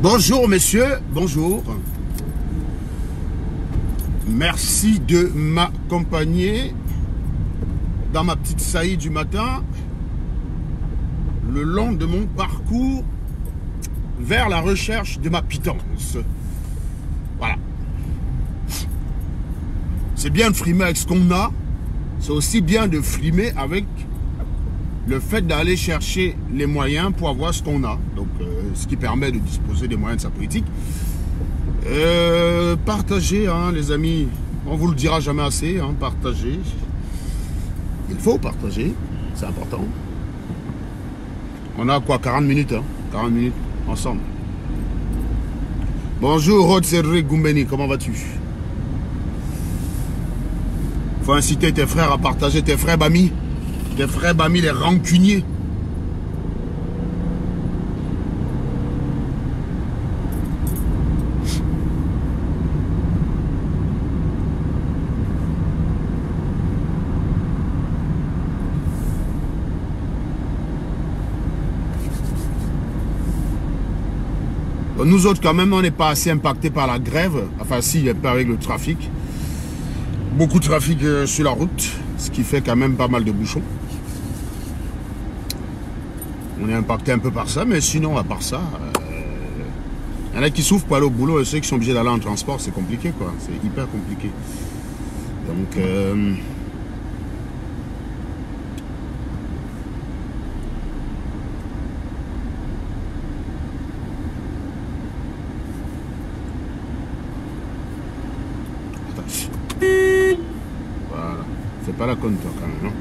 Bonjour messieurs, bonjour. Merci de m'accompagner dans ma petite saillie du matin le long de mon parcours vers la recherche de ma pitance. Voilà. C'est bien de frimer avec ce qu'on a, c'est aussi bien de frimer avec le fait d'aller chercher les moyens pour avoir ce qu'on a. Donc, ce qui permet de disposer des moyens de sa politique. Partagez, hein, les amis. On vous le dira jamais assez, hein, partagez. Il faut partager, c'est important. On a quoi, 40 minutes, hein, 40 minutes ensemble. Bonjour, Rod Cédric Goumbeni, comment vas-tu? Faut inciter tes frères à partager, tes frères Bami. Tes frères Bami, les rancuniers. Nous autres, quand même, on n'est pas assez impactés par la grève. Enfin, si, pas avec le trafic. Beaucoup de trafic sur la route, ce qui fait quand même pas mal de bouchons. On est impacté un peu par ça, mais sinon, à part ça, il y en a qui souffrent pour aller au boulot et ceux qui sont obligés d'aller en transport, c'est compliqué, quoi. C'est hyper compliqué. Donc, voilà. Fais pas la conne, toi, quand même, non?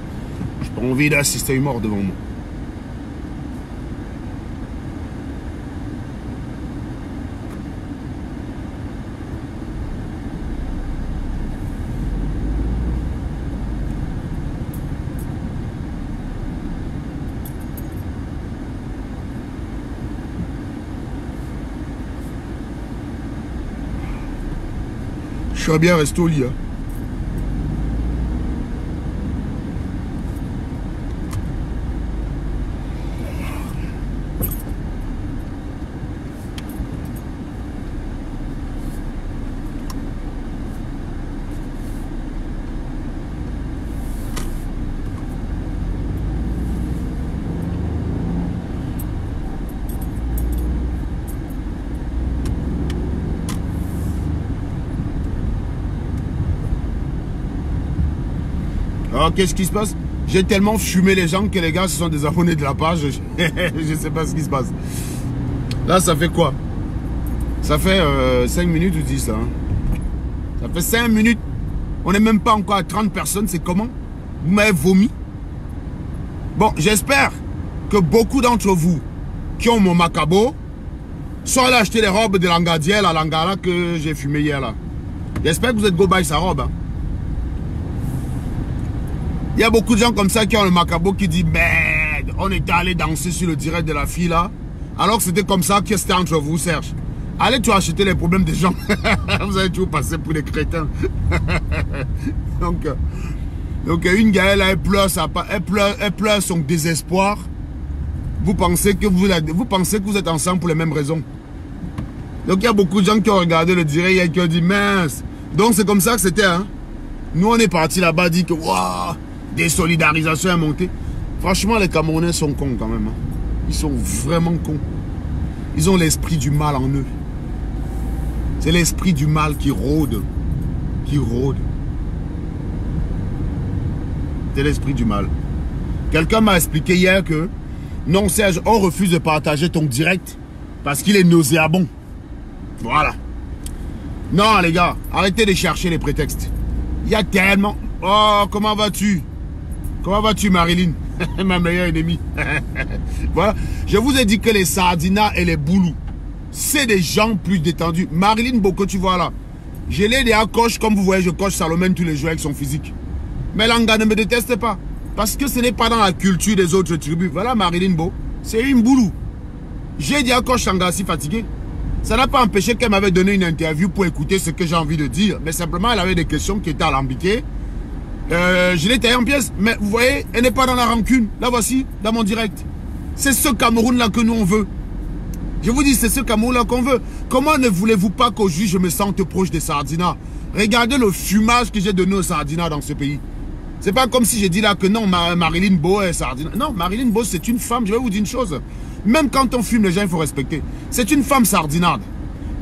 J'ai pas envie d'assister une mort devant moi. Je serais bien resté au lit, hein. Alors, qu'est-ce qui se passe? J'ai tellement fumé les gens que les gars se sont désabonnés de la page. Je sais pas ce qui se passe. Là, ça fait quoi? Ça fait 5 minutes ou 10, hein? Ça fait 5 minutes. On n'est même pas encore à 30 personnes. C'est comment? Vous m'avez vomi. Bon, j'espère que beaucoup d'entre vous qui ont mon macabo sont allés acheter les robes de Langadiel à Langala que j'ai fumé hier, là. J'espère que vous êtes go buy sa robe, hein. Il y a beaucoup de gens comme ça qui ont le macabo qui dit merde, on était allé danser sur le direct de la fille là. Alors que c'était comme ça que c'était entre vous, Serge. Allez tu acheter les problèmes des gens. Vous allez toujours passer pour des crétins. donc une Gaëlle, elle pleure son désespoir. Vous pensez que vous êtes ensemble pour les mêmes raisons. Donc il y a beaucoup de gens qui ont regardé le direct et qui ont dit mince. Donc c'est comme ça que c'était, hein. Nous on est parti là-bas, dit que waouh, désolidarisation est montée. Franchement, les Camerounais sont cons quand même, hein. Ils sont vraiment cons. Ils ont l'esprit du mal en eux. C'est l'esprit du mal qui rôde. Qui rôde. C'est l'esprit du mal. Quelqu'un m'a expliqué hier que non, Serge, on refuse de partager ton direct parce qu'il est nauséabond. Voilà. Non, les gars, arrêtez de chercher les prétextes. Il y a tellement... Oh, comment vas-tu? Comment vas-tu, Marilyn? Ma meilleure ennemie. Voilà. Je vous ai dit que les Sardina et les Boulous, c'est des gens plus détendus. Marilyn Boko, tu vois là. Je l'ai dit à coche, comme vous voyez, je coche Salomène tous les jours avec son physique. Mais Langa ne me déteste pas. Parce que ce n'est pas dans la culture des autres tribus. Voilà Marilyn Bo. C'est une Boulou. J'ai dit à coche Sanga si fatigué. Ça n'a pas empêché qu'elle m'avait donné une interview pour écouter ce que j'ai envie de dire. Mais simplement, elle avait des questions qui étaient alambiquées. Je l'ai taillé en pièces. Mais vous voyez, elle n'est pas dans la rancune. La voici, dans mon direct. C'est ce Cameroun-là que nous, on veut. Je vous dis, c'est ce Cameroun-là qu'on veut. Comment ne voulez-vous pas qu'aujourd'hui je me sente proche des Sardinats? Regardez le fumage que j'ai donné aux Sardinats dans ce pays. C'est pas comme si j'ai dit là que non, Marilyn Beau est Sardina. Non, Marilyn Beau, c'est une femme. Je vais vous dire une chose. Même quand on fume, les gens, il faut respecter. C'est une femme sardinarde.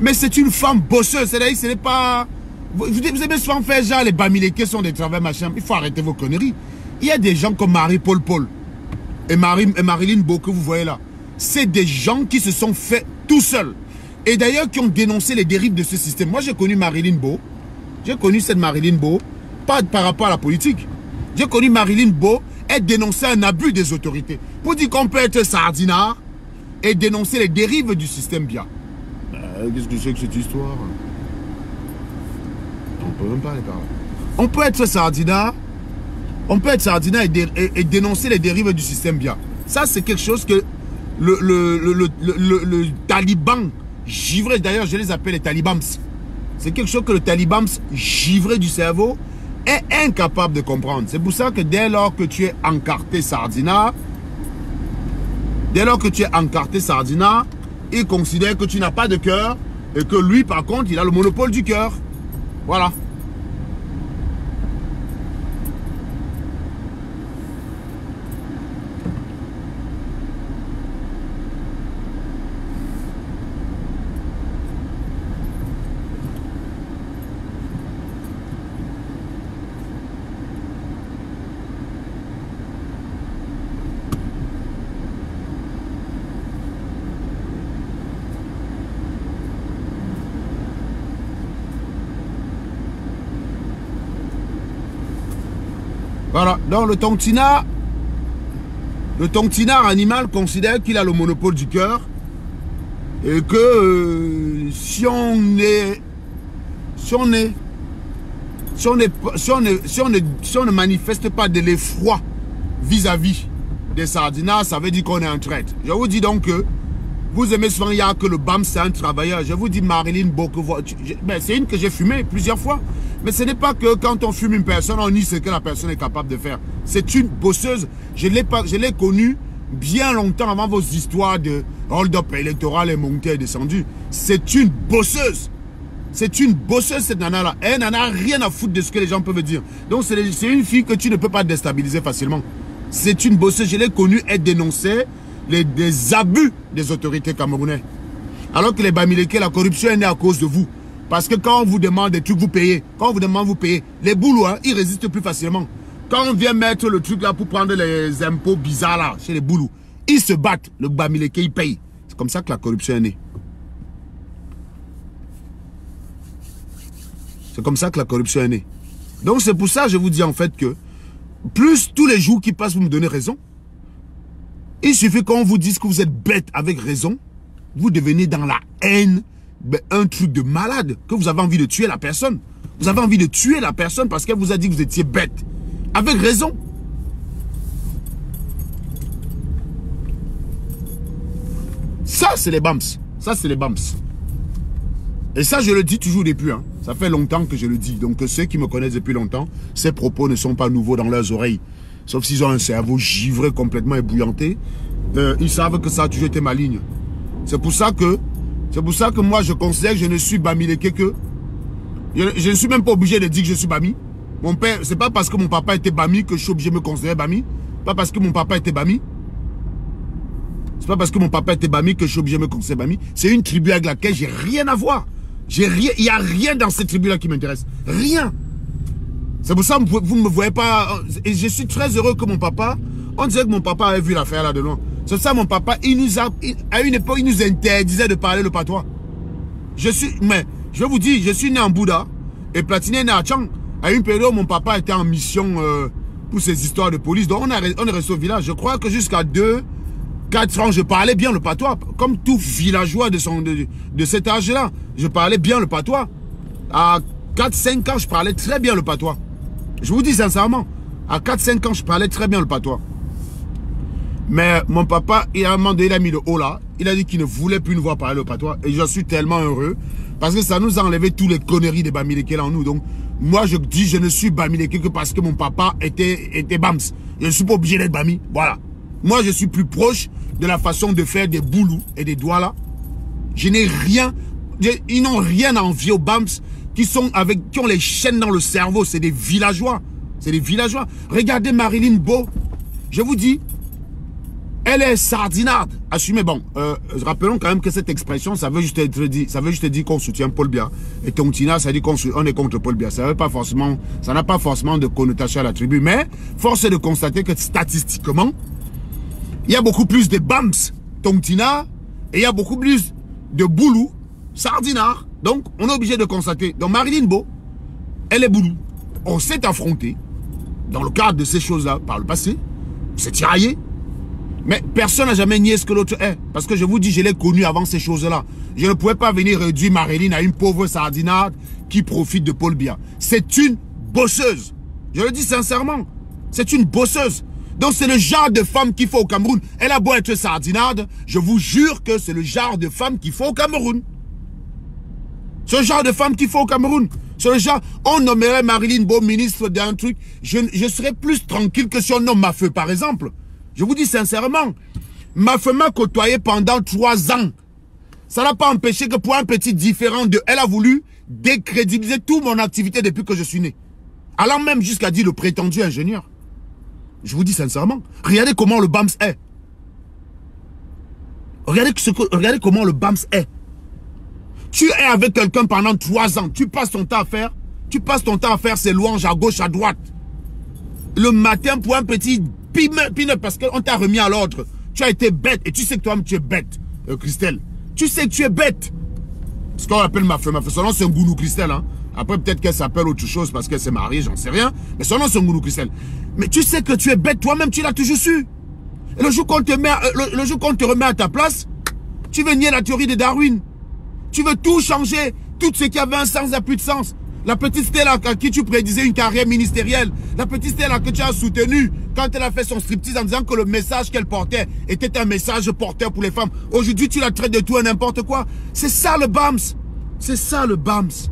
Mais c'est une femme bosseuse. C'est-à-dire, ce n'est pas... Vous aimez souvent faire genre les bamilekés sont des travailleurs machin. Il faut arrêter vos conneries. Il y a des gens comme Marie-Paul Paul et Marilyn Beau que vous voyez là. C'est des gens qui se sont faits tout seuls. Et d'ailleurs, qui ont dénoncé les dérives de ce système. Moi, j'ai connu Marilyn Beau. J'ai connu cette Marilyn Beau, pas par rapport à la politique. J'ai connu Marilyn Beau et dénoncer un abus des autorités. Pour dire qu'on peut être sardinard et dénoncer les dérives du système bien. Qu'est-ce que c'est que cette histoire? On peut même pas aller par là. On peut être sardinard, et dénoncer les dérives du système bien. Ça, c'est quelque chose que le taliban givré, d'ailleurs je les appelle les talibans. C'est quelque chose que le talibans givré du cerveau est incapable de comprendre. C'est pour ça que dès lors que tu es encarté sardinard, il considère que tu n'as pas de cœur et que lui, par contre, il a le monopole du cœur. Voilà. Voilà, donc le tontinard animal considère qu'il a le monopole du cœur et que si on ne manifeste pas de l'effroi vis-à-vis des sardinards, ça veut dire qu'on est en traite. Je vous dis donc que vous aimez souvent il y a que le BAM, c'est un travailleur. Je vous dis Marilyn Beau, c'est une que j'ai fumée plusieurs fois. Mais ce n'est pas que quand on fume une personne, on nie ce que la personne est capable de faire. C'est une bosseuse. Je l'ai connue bien longtemps avant vos histoires de hold-up électoral et montée et descendue. C'est une bosseuse. C'est une bosseuse cette nana-là. Elle n'en a rien à foutre de ce que les gens peuvent dire. Donc c'est une fille que tu ne peux pas déstabiliser facilement. C'est une bosseuse. Je l'ai connue, elle dénonçait des abus des autorités camerounaises. Alors que les Bamileke, la corruption est née à cause de vous. Parce que quand on vous demande des trucs, vous payez. Quand on vous demande, vous payez. Les boulots, hein, ils résistent plus facilement. Quand on vient mettre le truc là pour prendre les impôts bizarres là, chez les boulots, ils se battent. Le Bamileke, il paye. C'est comme ça que la corruption est née. C'est comme ça que la corruption est née. Donc c'est pour ça que je vous dis en fait que plus tous les jours qui passent, vous me donnez raison. Il suffit qu'on vous dise que vous êtes bête avec raison, vous devenez dans la haine. Ben, un truc de malade, que vous avez envie de tuer la personne. Vous avez envie de tuer la personne parce qu'elle vous a dit que vous étiez bête. Avec raison. Ça, c'est les BAMS. Ça, c'est les BAMS. Et ça, je le dis toujours depuis. Hein. Ça fait longtemps que je le dis. Donc, ceux qui me connaissent depuis longtemps, ces propos ne sont pas nouveaux dans leurs oreilles. Sauf s'ils ont un cerveau givré, complètement ébouillanté. Ils savent que ça a toujours été ma ligne. C'est pour ça que moi, je considère que je ne suis Bamileke que... Je ne suis même pas obligé de dire que je suis Bami. Mon père, c'est pas parce que mon papa était Bami que je suis obligé de me considérer Bami. Pas parce que mon papa était Bami. C'est pas parce que mon papa était Bami que je suis obligé de me considérer Bami. C'est une tribu avec laquelle j'ai rien à voir. Il n'y a rien dans cette tribu-là qui m'intéresse. Rien. C'est pour ça que vous ne me voyez pas. Et je suis très heureux que mon papa... On dirait que mon papa avait vu l'affaire là de loin. C'est ça, mon papa, à une époque, il nous interdisait de parler le patois. Mais, je vais vous dire, je suis né en Bouddha et Platiné est né à Tchang. À une période, mon papa était en mission pour ces histoires de police. Donc, on est resté au village. Je crois que jusqu'à 2-4 ans, je parlais bien le patois. Comme tout villageois de cet âge-là, je parlais bien le patois. À 4-5 ans, je parlais très bien le patois. Je vous dis sincèrement, à 4-5 ans, je parlais très bien le patois. Mais mon papa, il a mis le haut là. Il a dit qu'il ne voulait plus nous voir parler le patois. Et je suis tellement heureux. Parce que ça nous a enlevé tous les conneries des Bamileke là en nous. Donc, moi, je dis, je ne suis Bamileke que parce que mon papa était Bams. Je ne suis pas obligé d'être Bami. Voilà. Moi, je suis plus proche de la façon de faire des boulous et des doigts là. Je n'ai rien. Ils n'ont rien à envier aux BAMS qui ont les chaînes dans le cerveau. C'est des villageois. C'est des villageois. Regardez Marilyn Beau. Je vous dis, elle est sardinarde. Assumez, bon. Rappelons quand même que cette expression, ça veut juste dire qu'on soutient Paul Biya. Et Tontina, ça dit qu'on est contre Paul Biya. Ça n'a pas forcément de connotation à la tribu. Mais, force est de constater que statistiquement, il y a beaucoup plus de BAMS Tontina et il y a beaucoup plus de Boulou sardinard. Donc, on est obligé de constater. Donc, Marilyn Beau, elle est Boulou. On s'est affronté dans le cadre de ces choses-là par le passé. On s'est tiraillé. Mais personne n'a jamais nié ce que l'autre est. Parce que je vous dis, je l'ai connu avant ces choses-là. Je ne pouvais pas venir réduire Marilyn à une pauvre sardinarde qui profite de Paul Biya. C'est une bosseuse. Je le dis sincèrement. C'est une bosseuse. Donc c'est le genre de femme qu'il faut au Cameroun. Elle a beau être sardinarde, je vous jure que c'est le genre de femme qu'il faut au Cameroun. C'est le genre de femme qu'il faut au Cameroun. C'est le genre, on nommerait Marilyn Beau ministre d'un truc. Je serais plus tranquille que si on nomme Mafeu, par exemple. Je vous dis sincèrement, Mafeu m'a côtoyé pendant 3 ans. Ça n'a pas empêché que pour un petit différent de... Elle a voulu décrédibiliser toute mon activité depuis que je suis né. Allant même jusqu'à dire le prétendu ingénieur. Je vous dis sincèrement, regardez comment le BAMS est. Regardez comment le BAMS est. Tu es avec quelqu'un pendant 3 ans. Tu passes ton temps à faire ses louanges à gauche, à droite. Le matin pour un petit peanut parce qu'on t'a remis à l'ordre. Tu as été bête. Et tu sais que toi-même tu es bête, Christelle. Tu sais que tu es bête. Ce qu'on appelle Mafeu. Son nom c'est Ngounou Christelle. Hein. Après peut-être qu'elle s'appelle autre chose parce qu'elle s'est mariée, j'en sais rien. Mais son nom c'est Ngounou Christelle. Mais tu sais que tu es bête. Toi-même tu l'as toujours su. Et le jour qu'on te remet à ta place, tu veux nier la théorie de Darwin. Tu veux tout changer. Tout ce qui avait un sens n'a plus de sens. La petite Stella à qui tu prédisais une carrière ministérielle. La petite Stella que tu as soutenue quand elle a fait son striptease en disant que le message qu'elle portait était un message porteur pour les femmes. Aujourd'hui, tu la traites de tout et n'importe quoi. C'est ça le BAMS. C'est ça le BAMS.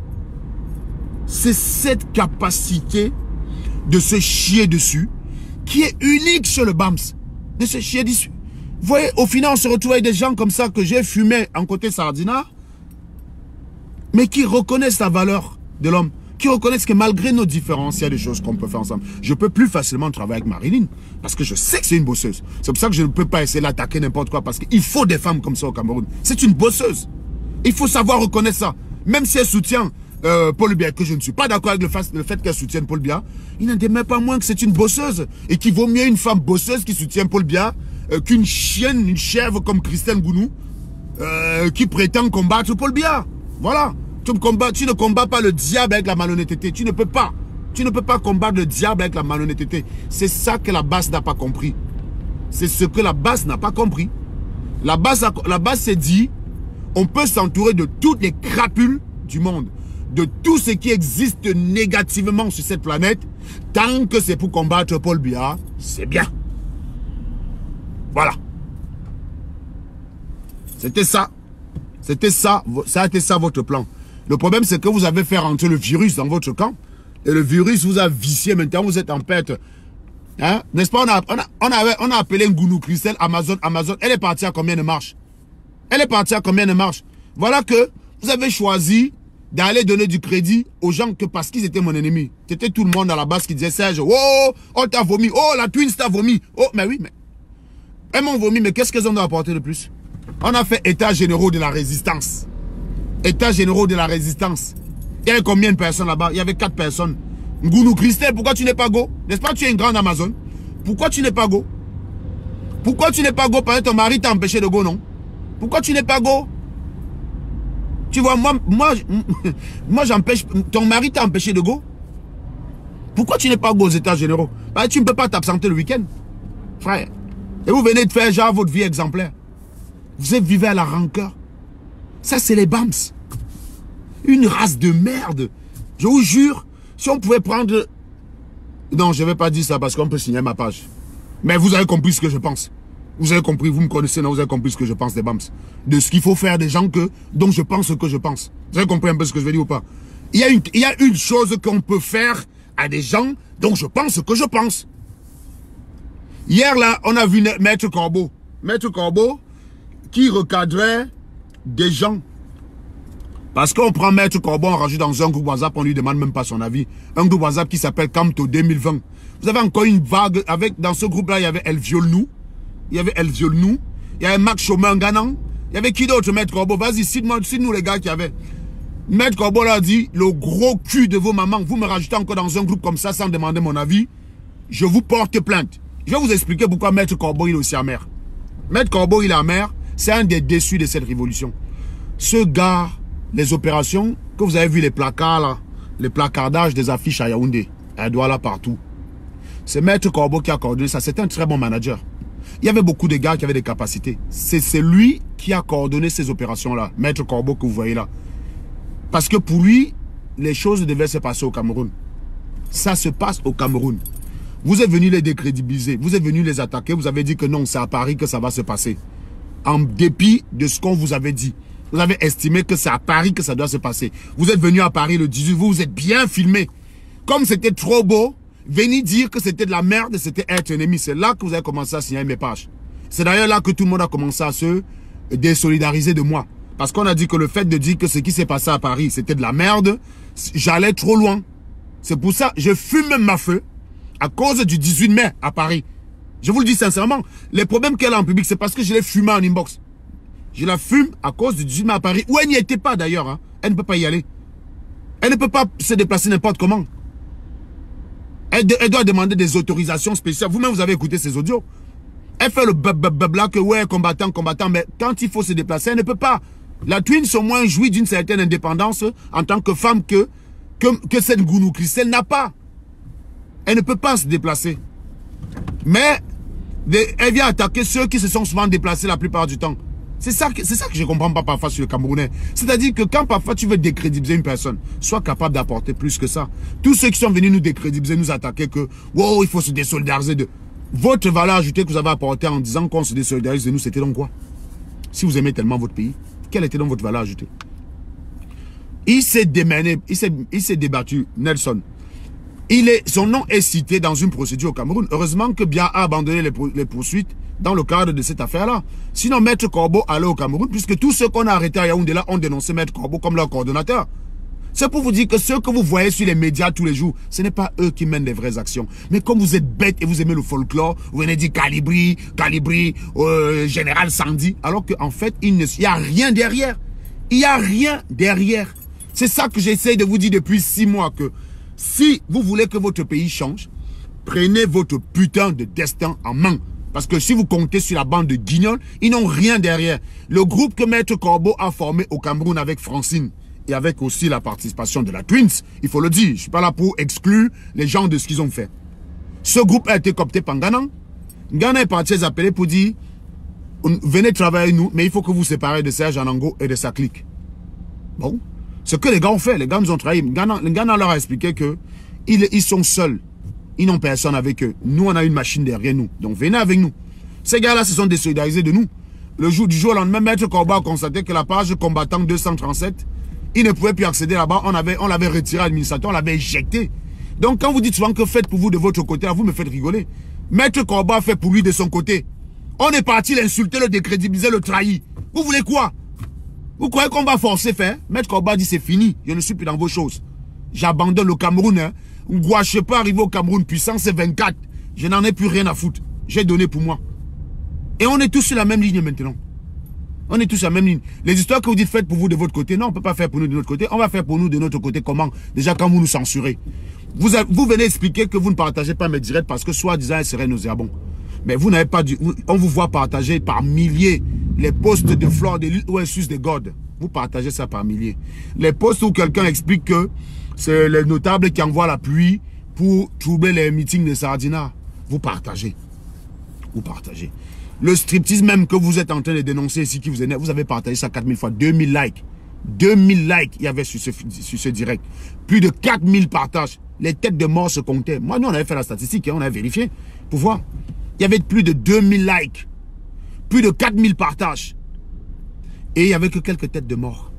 C'est cette capacité de se chier dessus qui est unique sur le BAMS. De se chier dessus. Vous voyez, au final, on se retrouve avec des gens comme ça que j'ai fumé en côté sardinard, mais qui reconnaissent la valeur de l'homme, qui reconnaissent que malgré nos différences, il y a des choses qu'on peut faire ensemble. Je peux plus facilement travailler avec Marilyn, parce que je sais que c'est une bosseuse. C'est pour ça que je ne peux pas essayer d'attaquer n'importe quoi, parce qu'il faut des femmes comme ça au Cameroun. C'est une bosseuse. Il faut savoir reconnaître ça. Même si elle soutient Paul Biya, que je ne suis pas d'accord avec le fait qu'elle soutienne Paul Biya, il n'en demeure pas moins que c'est une bosseuse. Et qu'il vaut mieux une femme bosseuse qui soutient Paul Biya qu'une chienne, une chèvre comme Christelle Ngounou, qui prétend combattre Paul Biya. Voilà. Tu ne combats pas le diable avec la malhonnêteté. Tu ne peux pas. Tu ne peux pas combattre le diable avec la malhonnêteté. C'est ça que la base n'a pas compris. C'est ce que la base n'a pas compris. La base s'est dit, on peut s'entourer de toutes les crapules du monde, de tout ce qui existe négativement sur cette planète, tant que c'est pour combattre Paul Biya, c'est bien. Voilà. C'était ça. C'était ça. Ça a été ça votre plan. Le problème, c'est que vous avez fait rentrer le virus dans votre camp. Et le virus vous a vicié. Maintenant, vous êtes en perte. Hein? N'est-ce pas? On a appelé Ngounou Christelle Amazon. Elle est partie à combien de marches? Elle est partie à combien de marches? Voilà que vous avez choisi d'aller donner du crédit aux gens que parce qu'ils étaient mon ennemi. C'était tout le monde à la base qui disait Serge, oh, on t'a vomi. Oh, la Twins t'a vomi. Oh, mais oui, mais. Elles m'ont vomi, mais qu'est-ce qu'elles ont apporté de plus? On a fait état généraux de la résistance. État généraux de la résistance. Il y avait combien de personnes là-bas? Il y avait 4 personnes. Ngounou Christelle, pourquoi tu n'es pas go? N'est-ce pas que tu es une grande Amazon? Pourquoi tu n'es pas go? Pourquoi tu n'es pas go? Parce que ton mari t'a empêché de go, non? Pourquoi tu n'es pas go? Tu vois, moi j'empêche... Ton mari t'a empêché de go? Pourquoi tu n'es pas go aux états généraux? Parce que tu ne peux pas t'absenter le week-end. Frère. Et vous venez de faire genre votre vie exemplaire. Vous êtes vivez à la rancœur. Ça, c'est les BAMS. Une race de merde. Je vous jure, si on pouvait prendre... Non, je ne vais pas dire ça parce qu'on peut signer ma page. Mais vous avez compris ce que je pense. Vous avez compris, vous me connaissez, non, vous avez compris ce que je pense des BAMS. De ce qu'il faut faire des gens dont je pense ce que je pense. Vous avez compris un peu ce que je veux dire ou pas? Il y a une chose qu'on peut faire à des gens dont je pense ce que je pense. Hier, là, on a vu Maître Corbeau. Maître Corbeau qui recadrait des gens. Parce qu'on prend Maître Corbeau, on rajoute dans un groupe WhatsApp, on lui demande même pas son avis. Un groupe WhatsApp qui s'appelle Camto 2020. Vous avez encore une vague avec, dans ce groupe-là, il y avait El Viol Nou. Il y avait El Viol Nou. Il y avait Max Chaumin Ganan. Il y avait qui d'autre, Maître Corbeau? Vas-y, cite-nous les gars qui avaient. Maître Corbeau l'a dit, le gros cul de vos mamans, vous me rajoutez encore dans un groupe comme ça sans demander mon avis. Je vous porte plainte. Je vais vous expliquer pourquoi Maître Corbeau il est aussi amer. Maître Corbeau il est amer, c'est un des déçus de cette révolution. Ce gars, les opérations, que vous avez vu les placards là, les placardages des affiches à Yaoundé, elle doit là partout. C'est Maître Corbeau qui a coordonné ça, c'est un très bon manager. Il y avait beaucoup de gars qui avaient des capacités. C'est lui qui a coordonné ces opérations-là, Maître Corbeau que vous voyez là. Parce que pour lui, les choses devaient se passer au Cameroun. Ça se passe au Cameroun. Vous êtes venu les décrédibiliser, vous êtes venu les attaquer, vous avez dit que non, c'est à Paris que ça va se passer. En dépit de ce qu'on vous avait dit. Vous avez estimé que c'est à Paris que ça doit se passer. Vous êtes venu à Paris le 18, vous êtes bien filmé. Comme c'était trop beau, venez dire que c'était de la merde, c'était être ennemi. C'est là que vous avez commencé à signaler mes pages. C'est d'ailleurs là que tout le monde a commencé à se désolidariser de moi. Parce qu'on a dit que le fait de dire que ce qui s'est passé à Paris, c'était de la merde, j'allais trop loin. C'est pour ça, je fume même ma feu à cause du 18 mai à Paris. Je vous le dis sincèrement, les problèmes qu'elle a en public, c'est parce que je l'ai fumé en inbox. Je la fume à cause du 18 mai à Paris, où elle n'y était pas d'ailleurs. Hein. Elle ne peut pas y aller. Elle ne peut pas se déplacer n'importe comment. Elle doit demander des autorisations spéciales. Vous-même, vous avez écouté ces audios. Elle fait le blabla que ouais, combattant, mais quand il faut se déplacer, elle ne peut pas. La Twins au moins jouit d'une certaine indépendance en tant que femme que cette Gounou Christelle n'a pas. Elle ne peut pas se déplacer. Mais elle vient attaquer ceux qui se sont souvent déplacés la plupart du temps. C'est ça que je ne comprends pas parfois sur le Camerounais. C'est-à-dire que quand parfois tu veux décrédibiliser une personne, sois capable d'apporter plus que ça. Tous ceux qui sont venus nous décrédibiliser, nous attaquer que wow, il faut se désolidariser de... Votre valeur ajoutée que vous avez apportée en disant qu'on se désolidarise de nous, c'était donc quoi? Si vous aimez tellement votre pays, quelle était donc votre valeur ajoutée? Il s'est démené, il s'est débattu, Nelson. Son nom est cité dans une procédure au Cameroun. Heureusement que Bia a abandonné les poursuites dans le cadre de cette affaire-là. Sinon, Maître Corbeau allait au Cameroun, puisque tous ceux qu'on a arrêtés à Yaoundé là ont dénoncé Maître Corbeau comme leur coordonnateur. C'est pour vous dire que ceux que vous voyez sur les médias tous les jours, ce n'est pas eux qui mènent les vraies actions. Mais comme vous êtes bêtes et vous aimez le folklore, vous venez dire Calibri, Général Sandy, alors qu'en fait, il n'y a rien derrière. Il n'y a rien derrière. C'est ça que j'essaie de vous dire depuis 6 mois, que si vous voulez que votre pays change, prenez votre putain de destin en main. Parce que si vous comptez sur la bande de guignols, ils n'ont rien derrière. Le groupe que Maître Corbeau a formé au Cameroun avec Francine et avec aussi la participation de la Twins, il faut le dire, je ne suis pas là pour exclure les gens de ce qu'ils ont fait. Ce groupe a été coopté par Ghana. Ghana est parti les appeler pour dire, venez travailler avec nous, mais il faut que vous séparez de Serge Anango et de sa clique. Bon, ce que les gars ont fait, les gars nous ont trahi. Ghana leur a expliqué que ils sont seuls. Ils n'ont personne avec eux. Nous, on a une machine derrière nous. Donc, venez avec nous. Ces gars-là se sont désolidarisés de nous. Du jour au lendemain, Maître Corbeau a constaté que la page combattant 237, il ne pouvait plus accéder là-bas. On l'avait retiré à l'administrateur, on l'avait éjecté. Donc, quand vous dites souvent que faites pour vous de votre côté, là, vous me faites rigoler. Maître Corbeau a fait pour lui de son côté. On est parti l'insulter, le décrédibiliser, le trahir. Vous voulez quoi? Vous croyez qu'on va forcer faire? Maître Corbeau a dit c'est fini, je ne suis plus dans vos choses. J'abandonne le Cameroun. Hein. Je peux arriver au Cameroun, puissance 24. Je n'en ai plus rien à foutre. J'ai donné pour moi. Et on est tous sur la même ligne maintenant. On est tous sur la même ligne. Les histoires que vous dites faites pour vous de votre côté, non, on ne peut pas faire pour nous de notre côté. On va faire pour nous de notre côté. Comment? Déjà quand vous nous censurez. Vous venez expliquer que vous ne partagez pas mes directs parce que soi-disant, elle serait nauséabond. Mais vous n'avez pas dû... On vous voit partager par milliers les posts de Flore de l'île où elle suce des godes. Vous partagez ça par milliers. Les posts où quelqu'un explique que c'est les notables qui envoient la pluie pour troubler les meetings de Sardina. Vous partagez. Vous partagez. Le striptease même que vous êtes en train de dénoncer ici, qui vous énerve, vous avez partagé ça 4000 fois. 2000 likes. 2000 likes il y avait sur ce direct. Plus de 4000 partages. Les têtes de mort se comptaient. Moi, nous, on avait fait la statistique, hein, on avait vérifié pour voir. Il y avait plus de 2000 likes. Plus de 4000 partages. Et il n'y avait que quelques têtes de mort.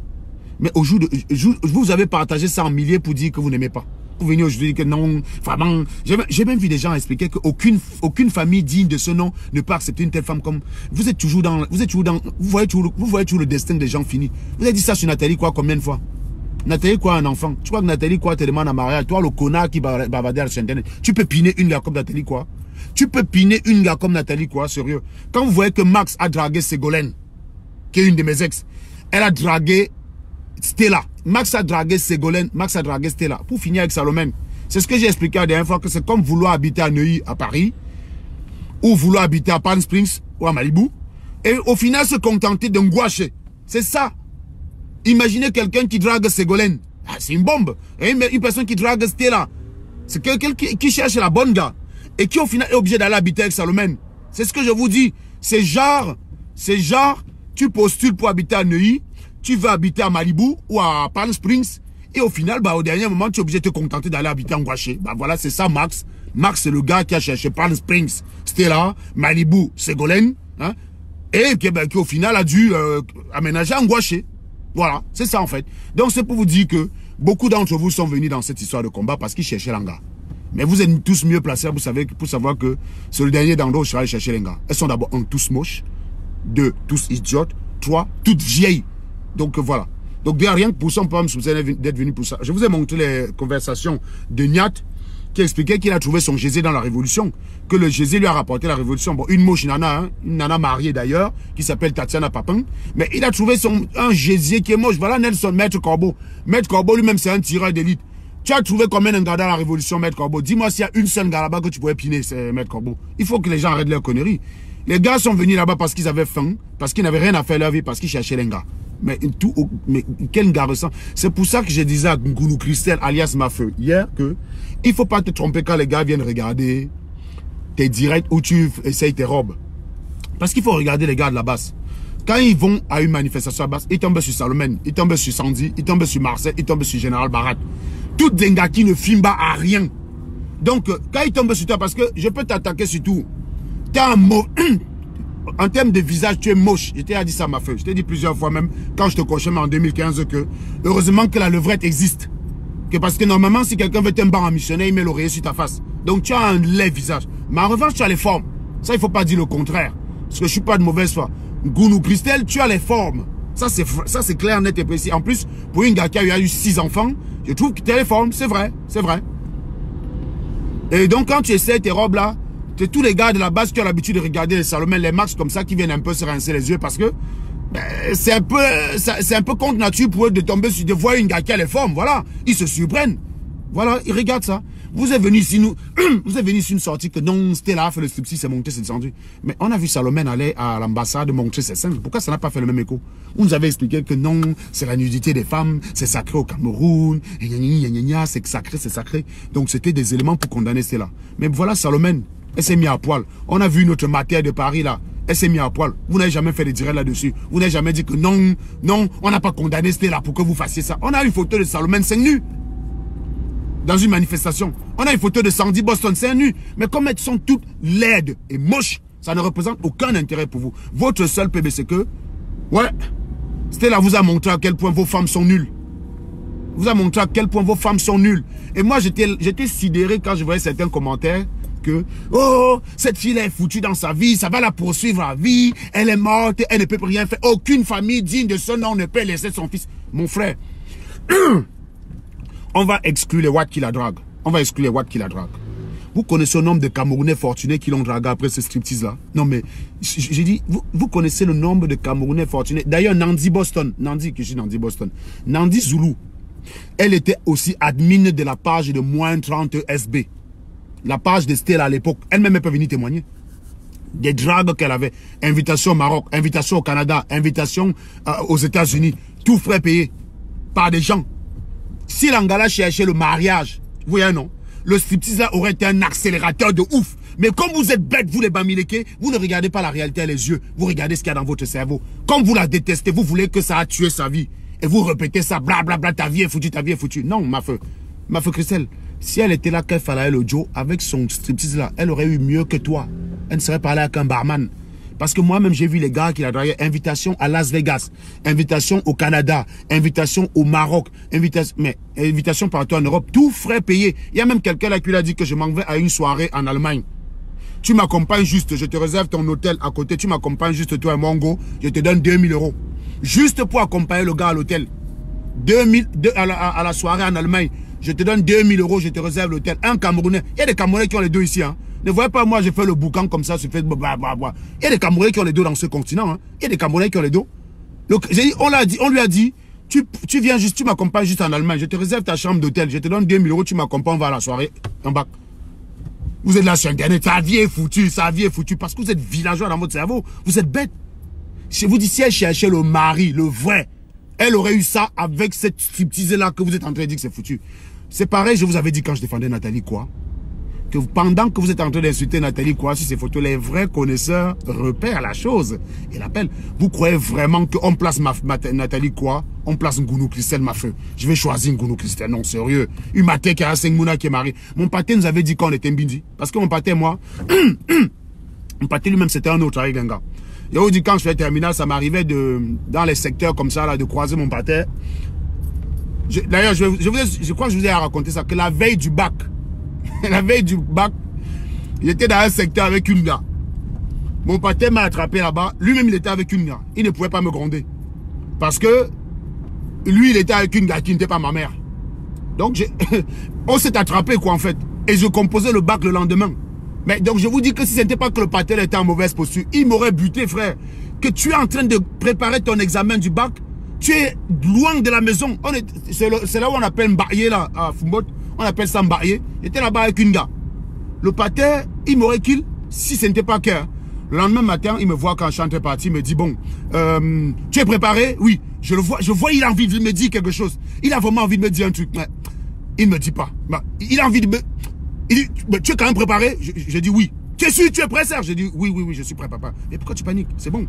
Mais au jour de... vous avez partagé ça en milliers pour dire que vous n'aimez pas. Pour venir aujourd'hui dire que non, vraiment, j'ai même vu des gens expliquer qu'aucune famille digne de ce nom ne peut accepter une telle femme comme... Vous voyez toujours le destin des gens finis. Vous avez dit ça sur Nathalie quoi combien de fois? Nathalie quoi un enfant? Tu crois que Nathalie quoi te demande en mariage? Toi le connard qui bavardait sur internet. Tu peux piner une gars comme Nathalie quoi? Tu peux piner une gars comme Nathalie quoi, sérieux? Quand vous voyez que Max a dragué Ségolène, qui est une de mes ex, elle a dragué Stella. Max a dragué Ségolène, Max a dragué Stella. Pour finir avec Salomène. C'est ce que j'ai expliqué la dernière fois, que c'est comme vouloir habiter à Neuilly, à Paris, ou vouloir habiter à Palm Springs, ou à Malibu, et au final se contenter d'un gouaché. C'est ça. Imaginez quelqu'un qui drague Ségolène. Ah, c'est une bombe. Et une personne qui drague Stella. C'est quelqu'un qui cherche la bonne gars. Et qui au final est obligé d'aller habiter avec Salomène. C'est ce que je vous dis. C'est genre, tu postules pour habiter à Neuilly, tu vas habiter à Malibu ou à Palm Springs, et au final, au dernier moment, tu es obligé de te contenter d'aller habiter en Guaché. Voilà, c'est ça Max. Max, c'est le gars qui a cherché Palm Springs, Stella, Malibu, Ségolène, hein, et qui au final a dû aménager en Guaché. Voilà, c'est ça en fait. Donc c'est pour vous dire que beaucoup d'entre vous sont venus dans cette histoire de combat parce qu'ils cherchaient l'anga. Mais vous êtes tous mieux placés, vous savez, pour savoir que c'est le dernier d'entre eux qui allé chercher les gars. Elles sont d'abord tous moches, 2, tous idiotes, 3, toutes vieilles. Donc voilà. Donc rien que pour ça, on peut me soupçonner d'être venu pour ça. Je vous ai montré les conversations de Niat qui expliquait qu'il a trouvé son Gésé dans la Révolution. Que le Gésé lui a rapporté la Révolution. Bon, une moche nana, hein, une nana mariée d'ailleurs, qui s'appelle Tatiana Papin. Mais il a trouvé un Gésé qui est moche. Voilà Nelson, Maître Corbeau. Maître Corbeau lui-même, c'est un tireur d'élite. Tu as trouvé combien de gars dans la Révolution, Maître Corbeau? Dis-moi s'il y a une seule gars là-bas que tu pourrais piner, c'est Maître Corbeau. Il faut que les gens arrêtent leurs conneries. Les gars sont venus là-bas parce qu'ils avaient faim, parce qu'ils n'avaient rien à faire leur vie, parce qu'ils cherchaient les gars. Mais quel gars ressent? C'est pour ça que je disais à Ngounou Christelle, alias Mafeu, hier, que il faut pas te tromper quand les gars viennent regarder tes directs où tu essayes tes robes. Parce qu'il faut regarder les gars de la base. Quand ils vont à une manifestation à base, ils tombent sur Salomène, ils tombent sur Sandy, ils tombent sur Marcel, ils tombent sur Général Barat. Tous des gars qui ne filment pas à rien. Donc, quand ils tombent sur toi, parce que je peux t'attaquer sur tout. T'es un mot. En termes de visage, tu es moche. Je t'ai dit ça, ma feuille. Je t'ai dit plusieurs fois même, quand je te coachais en 2015, que heureusement que la levrette existe. Que parce que normalement, si quelqu'un veut t'un bar en missionnaire, il met l'oreiller sur ta face. Donc tu as un laid visage. Mais en revanche, tu as les formes. Ça, il ne faut pas dire le contraire. Parce que je ne suis pas de mauvaise foi. Gounou Christelle, tu as les formes. Ça, c'est clair, net et précis. En plus, pour une gars qui a eu 6 enfants, je trouve que tu as les formes. C'est vrai. C'est vrai. Et donc, quand tu essaies tes robes là, c'est tous les gars de la base qui ont l'habitude de regarder les Salomène, les Max comme ça, qui viennent un peu se rincer les yeux parce que c'est un peu contre nature pour eux de tomber sur, de voir une gars qui a les formes, voilà. Ils se surprennent. Voilà, ils regardent ça. Vous êtes venus ici, vous êtes venus ici une sortie que non, Stella a fait le striptease, c'est monté, c'est descendu. Mais on a vu Salomène aller à l'ambassade montrer ses seins. Pourquoi ça n'a pas fait le même écho? Vous nous avez expliqué que non, c'est la nudité des femmes, c'est sacré au Cameroun, c'est sacré, c'est sacré. Donc c'était des éléments pour condamner Stella. Mais voilà Salomène. Elle s'est mise à poil. On a vu notre matière de Paris là. Elle s'est mise à poil. Vous n'avez jamais fait de direct là-dessus. Vous n'avez jamais dit que non, non, on n'a pas condamné Stella pour que vous fassiez ça. On a une photo de Salomène seins nus. Dans une manifestation. On a une photo de Sandy Boston seins nus. Mais comme elles sont toutes laides et moches, ça ne représente aucun intérêt pour vous. Votre seul PB, c'est que, ouais, Stella vous a montré à quel point vos femmes sont nulles. Vous a montré à quel point vos femmes sont nulles. Et moi, j'étais sidéré quand je voyais certains commentaires. Que, oh, cette fille est foutue dans sa vie, ça va la poursuivre à vie, elle est morte, elle ne peut plus rien faire, aucune famille digne de ce nom ne peut laisser son fils. Mon frère, on va exclure les Watt qui la draguent. On va exclure les Watt qui la draguent. Vous connaissez le nombre de Camerounais fortunés qui l'ont dragué après ce striptease-là? Non, mais j'ai dit, vous connaissez le nombre de Camerounais fortunés. D'ailleurs, Nandi Boston, Nandi Zulu, elle était aussi admin de la page de moins 30 SB. La page de Stella à l'époque, elle-même peut venir témoigner. Des dragues qu'elle avait. Invitation au Maroc, invitation au Canada, invitation aux États-Unis. Tout frais payé par des gens. Si l'Angala cherchait le mariage, vous voyez non, le striptease là aurait été un accélérateur de ouf. Mais comme vous êtes bêtes, vous les bamilekés, vous ne regardez pas la réalité à les yeux. Vous regardez ce qu'il y a dans votre cerveau. Comme vous la détestez, vous voulez que ça a tué sa vie. Et vous répétez ça, blablabla, ta vie est foutue, ta vie est foutue. Non, ma feu Christelle. Si elle était là, qu'elle fallait le Joe, avec son striptease là, elle aurait eu mieux que toi. Elle ne serait pas là avec un barman. Parce que moi-même, j'ai vu les gars qui a dragué. Invitation à Las Vegas, invitation au Canada, invitation au Maroc, invitation partout en Europe. Tout frais payé. Il y a même quelqu'un là qui lui a dit que je m'en vais à une soirée en Allemagne. Tu m'accompagnes juste, je te réserve ton hôtel à côté. Tu m'accompagnes juste, toi et Mongo. Je te donne 2000 €. Juste pour accompagner le gars à l'hôtel. 2000 à la soirée en Allemagne. Je te donne 2000 €, je te réserve l'hôtel. Un Camerounais. Il y a des Camerounais qui ont les deux ici. Hein. Ne voyez pas, moi, je fais le boucan comme ça sur Facebook. Il y a des Camerounais qui ont les deux dans ce continent. Hein. Il y a des Camerounais qui ont les deux. Donc, on lui a dit, tu viens juste, tu m'accompagnes juste en Allemagne. Je te réserve ta chambre d'hôtel. Je te donne 2000 €, tu m'accompagnes, on va à la soirée en bas. Vous êtes là sur Internet, sa vie est foutue, parce que vous êtes villageois dans votre cerveau. Vous êtes bête. Je vous dis, si elle cherchait le mari, le vrai, elle aurait eu ça avec cette striptease-là que vous êtes en train de dire que c'est foutu. C'est pareil, je vous avais dit quand je défendais Nathalie quoi, que pendant que vous êtes en train d'insulter Nathalie quoi sur ces photos, les vrais connaisseurs repèrent la chose et l'appellent. Vous croyez vraiment qu'on place Nathalie quoi, on place Ngounou Christelle ma feu. Je vais choisir Ngounou Christelle, non sérieux. Une matin qui a 5 mouna qui est marié. Mon pâté nous avait dit qu'on était Mbindi. Parce que mon pâté, moi, mon pâté lui-même c'était un autre avec un gars. Et on dit quand je fais terminal, ça m'arrivait dans les secteurs comme ça, là, de croiser mon pâté. D'ailleurs, je crois que je vous ai raconté ça, que la veille du bac, j'étais dans un secteur avec une gars. Mon pâté m'a attrapé là-bas. Lui-même, il était avec une gars. Il ne pouvait pas me gronder. Parce que lui, il était avec une gars qui n'était pas ma mère. Donc, on s'est attrapé, quoi, en fait. Et je composais le bac le lendemain. Mais donc, je vous dis que si ce n'était pas que le pâté était en mauvaise posture, il m'aurait buté, frère. Que tu es en train de préparer ton examen du bac, tu es loin de la maison. C'est là où on appelle Mbaye, là, à Fumbot. On appelle ça Mbaye. J'étais là-bas avec une gars. Le pâté, il m'aurait kill si ce n'était pas cœur. Le lendemain matin, il me voit quand je suis en train de partir, il me dit, bon, tu es préparé? Oui. Je le vois, il a envie de me dire quelque chose. Il a vraiment envie de me dire un truc. Mais il ne me dit pas. Il a envie de me... Il dit, tu es quand même préparé? Je dis oui. Tu es sûr, tu es prêt, Serge? Je dis oui, je suis prêt, papa. Mais pourquoi tu paniques? C'est bon.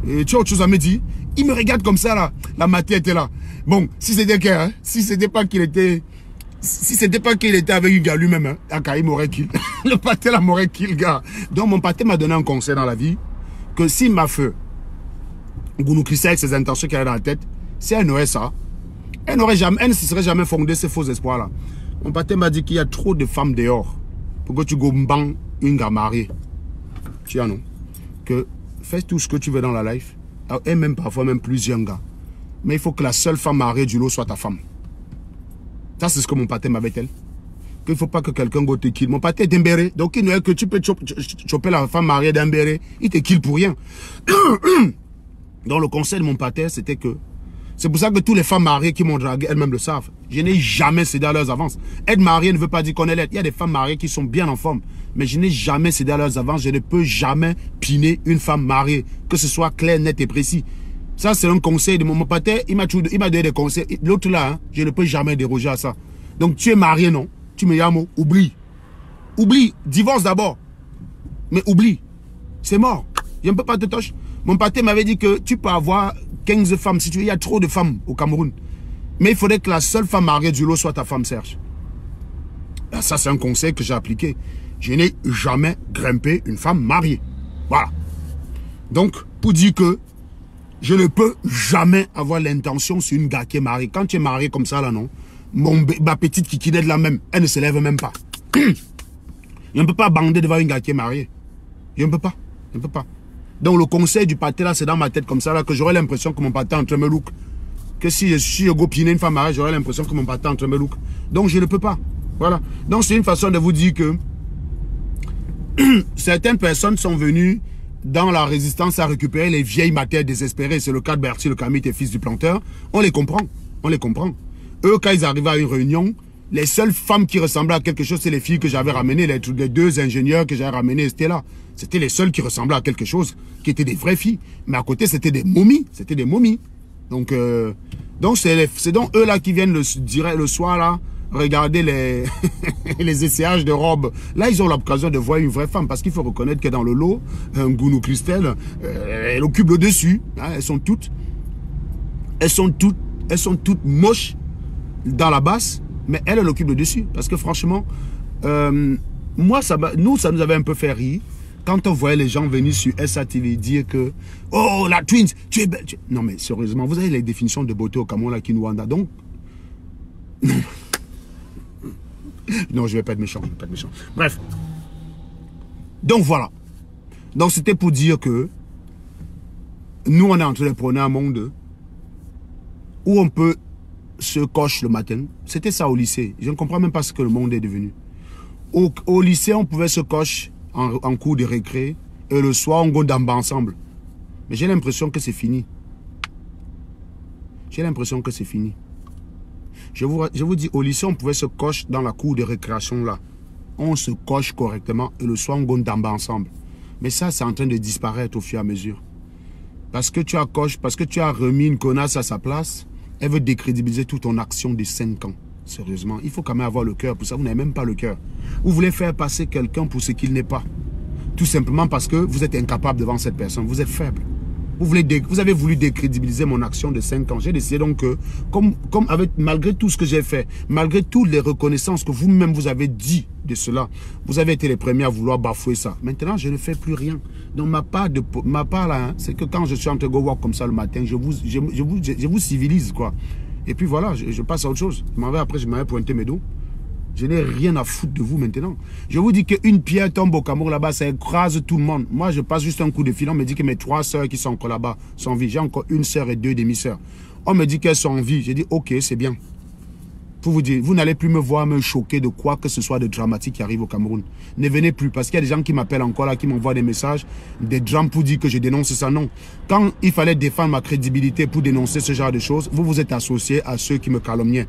Et tu as autre chose à me dire? Il me regarde comme ça, là. La matière était là. Bon, si c'était qu'un, hein, si c'était pas qu'il était avec un gars lui-même, hein, il m'aurait kill. Le pâté, là, m'aurait kill, gars. Donc, mon pâté m'a donné un conseil dans la vie, que s'il m'a fait Ngounou Christelle avec ses intentions qu'elle a dans la tête, si elle n'aurait ça, elle ne se serait jamais fondée ces faux espoirs-là. Mon pâté m'a dit qu'il y a trop de femmes dehors pour que tu gombang une gars mariée. Tu as non? Que fais tout ce que tu veux dans la life, et même parfois même plusieurs gars. Mais il faut que la seule femme mariée du lot soit ta femme. Ça, c'est ce que mon pâté m'avait dit. Qu'il ne faut pas que quelqu'un go te kill. Mon pâté est d'Embéré. Donc, il n'est que tu peux choper la femme mariée d'Embéré. Il te kill pour rien. Donc, le conseil de mon pâté, c'était que... C'est pour ça que toutes les femmes mariées qui m'ont dragué, elles-mêmes le savent. Je n'ai jamais cédé à leurs avances. Être marié ne veut pas dire qu'on est laid. Il y a des femmes mariées qui sont bien en forme. Mais je n'ai jamais cédé à leurs avances. Je ne peux jamais piner une femme mariée. Que ce soit clair, net et précis. Ça, c'est un conseil de mon pâté. Il m'a donné des conseils. L'autre là, hein, je ne peux jamais déroger à ça. Donc, tu es marié, non? Tu me llames, oublie. Oublie. Divorce d'abord. Mais oublie. C'est mort. Je ne peux pas te toucher. Mon pâté m'avait dit que tu peux avoir 15 femmes. Si tu veux, il y a trop de femmes au Cameroun. Mais il faudrait que la seule femme mariée du lot soit ta femme, Serge. Ben, ça, c'est un conseil que j'ai appliqué. Je n'ai jamais grimpé une femme mariée. Voilà. Donc, pour dire que je ne peux jamais avoir l'intention sur une gars qui est mariée. Quand tu es marié comme ça, là, non? Ma petite kiki de la même, elle ne se lève même pas. Je ne peux pas bander devant une gars qui est mariée. Je ne peux pas. Je ne peux pas. Donc, le conseil du pâté, là, c'est dans ma tête comme ça, là, que j'aurais l'impression que mon pâté est en train de me look. Que si je suis gopiner une femme mariée, j'aurais l'impression que mon pâté est en train de me look. Donc, je ne peux pas. Voilà. Donc, c'est une façon de vous dire que certaines personnes sont venues dans la résistance à récupérer les vieilles matières désespérées. C'est le cas de Bertie, le Camille et fils du planteur. On les comprend. On les comprend. Eux, quand ils arrivaient à une réunion, les seules femmes qui ressemblaient à quelque chose, c'est les filles que j'avais ramenées, les deux ingénieurs que j'avais ramenés, c'était là. C'était les seules qui ressemblaient à quelque chose, qui étaient des vraies filles. Mais à côté, c'était des momies. C'était des momies. Donc c'est donc eux là qui viennent le soir là, regarder les, les essayages de robes. Là, ils ont l'occasion de voir une vraie femme. Parce qu'il faut reconnaître que dans le lot, Ngounou Christelle, elle occupe le dessus. Hein, elles sont toutes moches dans la basse. Mais elle occupe le dessus. Parce que franchement, nous, ça nous avait un peu fait rire. Quand on voyait les gens venir sur SATV dire que « Oh, la Twins, tu es belle !» Non, mais sérieusement, vous avez les définitions de beauté au Cameroun, là, Kinwanda. Donc, non, je ne vais pas être méchant, Bref. Donc, voilà. Donc, c'était pour dire que nous, on est en train de prôner un monde où on peut se coche le matin. C'était ça au lycée. Je ne comprends même pas ce que le monde est devenu. Au lycée, on pouvait se coche en cours de récré et le soir, on gondamba ensemble. Mais j'ai l'impression que c'est fini. J'ai l'impression que c'est fini. Je vous dis, au lycée, on pouvait se coche dans la cour de récréation là. On se coche correctement et le soir, on gondamba ensemble. Mais ça, c'est en train de disparaître au fur et à mesure. Parce que tu as coche, parce que tu as remis une connasse à sa place, elle veut décrédibiliser toute ton action de 5 ans. Sérieusement, il faut quand même avoir le cœur. Pour ça, vous n'avez même pas le cœur. Vous voulez faire passer quelqu'un pour ce qu'il n'est pas. Tout simplement parce que vous êtes incapable devant cette personne. Vous êtes faible. Vous avez voulu décrédibiliser mon action de 5 ans. J'ai décidé donc que, malgré tout ce que j'ai fait, malgré toutes les reconnaissances que vous-même vous avez dit de cela, vous avez été les premiers à vouloir bafouer ça. Maintenant, je ne fais plus rien. Donc, ma part là, hein, c'est que quand je suis en train de go walk comme ça le matin, je vous civilise, quoi. Et puis voilà, je passe à autre chose. Après, je m'avais pointé mes dos. Je n'ai rien à foutre de vous maintenant. Je vous dis qu'une pierre tombe au Cameroun là-bas, ça écrase tout le monde. Moi, je passe juste un coup de fil. On me dit que mes 3 sœurs qui sont encore là-bas sont en vie. J'ai encore une sœur et 2 demi-sœurs. On me dit qu'elles sont en vie. J'ai dit, ok, c'est bien. Pour vous dire, vous n'allez plus me voir me choquer de quoi que ce soit de dramatique qui arrive au Cameroun. Ne venez plus, parce qu'il y a des gens qui m'appellent encore là, qui m'envoient des messages, des drames pour dire que je dénonce ça. Non. Quand il fallait défendre ma crédibilité pour dénoncer ce genre de choses, vous vous êtes associé à ceux qui me calomniaient.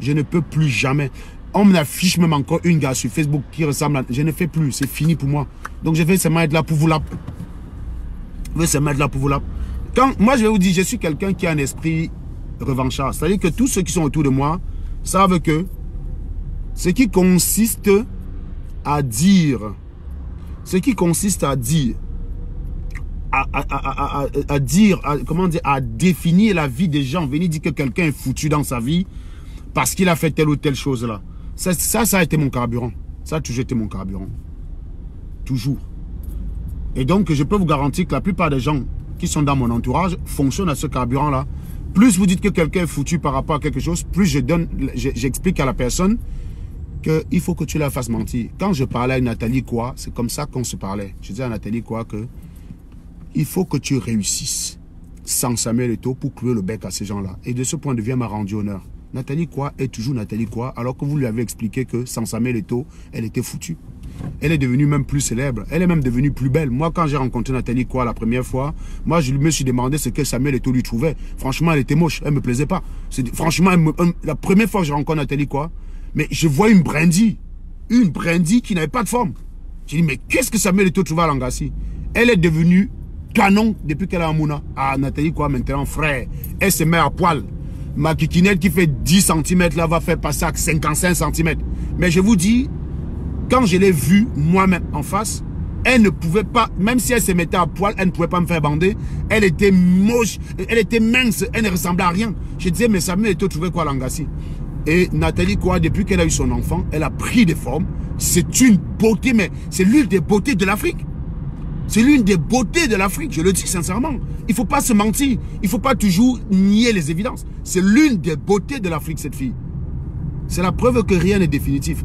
Je ne peux plus jamais. On m'affiche même encore une gars sur Facebook qui ressemble à... Je ne fais plus, c'est fini pour moi. Donc je vais seulement être là pour vous là. Je vais seulement être là pour vous là. Moi je vais vous dire, je suis quelqu'un qui a un esprit revanchard. C'est-à-dire que tous ceux qui sont autour de moi savent que ce qui consiste à dire, à définir la vie des gens, venir dire que quelqu'un est foutu dans sa vie parce qu'il a fait telle ou telle chose là. Ça a été mon carburant. Ça a toujours été mon carburant. Toujours. Et donc, je peux vous garantir que la plupart des gens qui sont dans mon entourage fonctionnent à ce carburant-là. Plus vous dites que quelqu'un est foutu par rapport à quelque chose, plus j'explique à la personne qu'il faut que tu la fasses mentir. Quand je parlais à Nathalie Koua, c'est comme ça qu'on se parlait. Je disais à Nathalie Koua que il faut que tu réussisses sans Samuel Eto'o pour clouer le bec à ces gens-là. Et de ce point de vue, elle m'a rendu honneur. Nathalie Koua est toujours Nathalie Koua, alors que vous lui avez expliqué que sans Samuel Eto'o, elle était foutue. Elle est devenue même plus célèbre. Elle est même devenue plus belle. Moi, quand j'ai rencontré Nathalie Koua la première fois, moi, je me suis demandé ce que Samuel Eto'o lui trouvait. Franchement, elle était moche. Elle ne me plaisait pas. Franchement, la première fois que je rencontre Nathalie Koua, mais je vois une brindille. Une brindille qui n'avait pas de forme. J'ai dit, mais qu'est-ce que Samuel Eto'o trouve à Langassi? Elle est devenue canon depuis qu'elle est à Mouna. Ah, Nathalie Koua, maintenant, frère, elle se met à poil. Ma kikinette qui fait 10 cm là va faire passer à 55 cm. Mais je vous dis, quand je l'ai vue moi-même en face, elle ne pouvait pas, même si elle se mettait à poil, elle ne pouvait pas me faire bander. Elle était moche, elle était mince, elle ne ressemblait à rien. Je disais, mais Samuel Eto'o trouvait quoi Langassi? Et Nathalie Koua, depuis qu'elle a eu son enfant, elle a pris des formes. C'est une beauté, mais c'est l'une des beautés de l'Afrique. C'est l'une des beautés de l'Afrique, je le dis sincèrement. Il ne faut pas se mentir. Il ne faut pas toujours nier les évidences. C'est l'une des beautés de l'Afrique, cette fille. C'est la preuve que rien n'est définitif.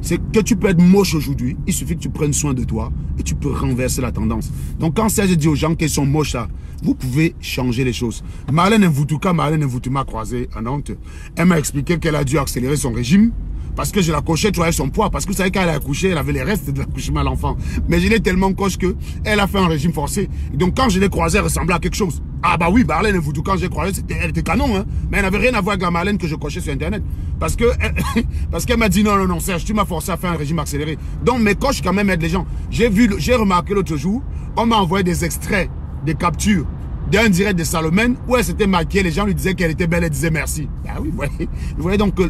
C'est que tu peux être moche aujourd'hui, il suffit que tu prennes soin de toi et tu peux renverser la tendance. Donc quand Serge dit aux gens qu'ils sont moches là, vous pouvez changer les choses. Marlène Mvutouka m'a croisé à Nantes. Elle m'a expliqué qu'elle a dû accélérer son régime parce que je la cochais, tu vois, son poids. Parce que vous savez, quand elle a accouché, elle avait les restes de l'accouchement à l'enfant. Mais je l'ai tellement coche qu'elle a fait un régime forcé. Et donc quand je l'ai croisée, elle ressemblait à quelque chose. Ah bah oui, Marlène Mvutouka, quand j'ai croisé, elle était canon, hein. Mais elle n'avait rien à voir avec la Marlène que je cochais sur Internet. Parce qu'elle m'a dit non, Serge, tu m'as forcé à faire un régime accéléré. Donc mes coches quand même aident les gens. J'ai remarqué l'autre jour, on m'a envoyé des extraits, des captures d'un direct de Salomène où elle s'était maquillée, les gens lui disaient qu'elle était belle, elle disait merci. Bah oui, vous voyez donc que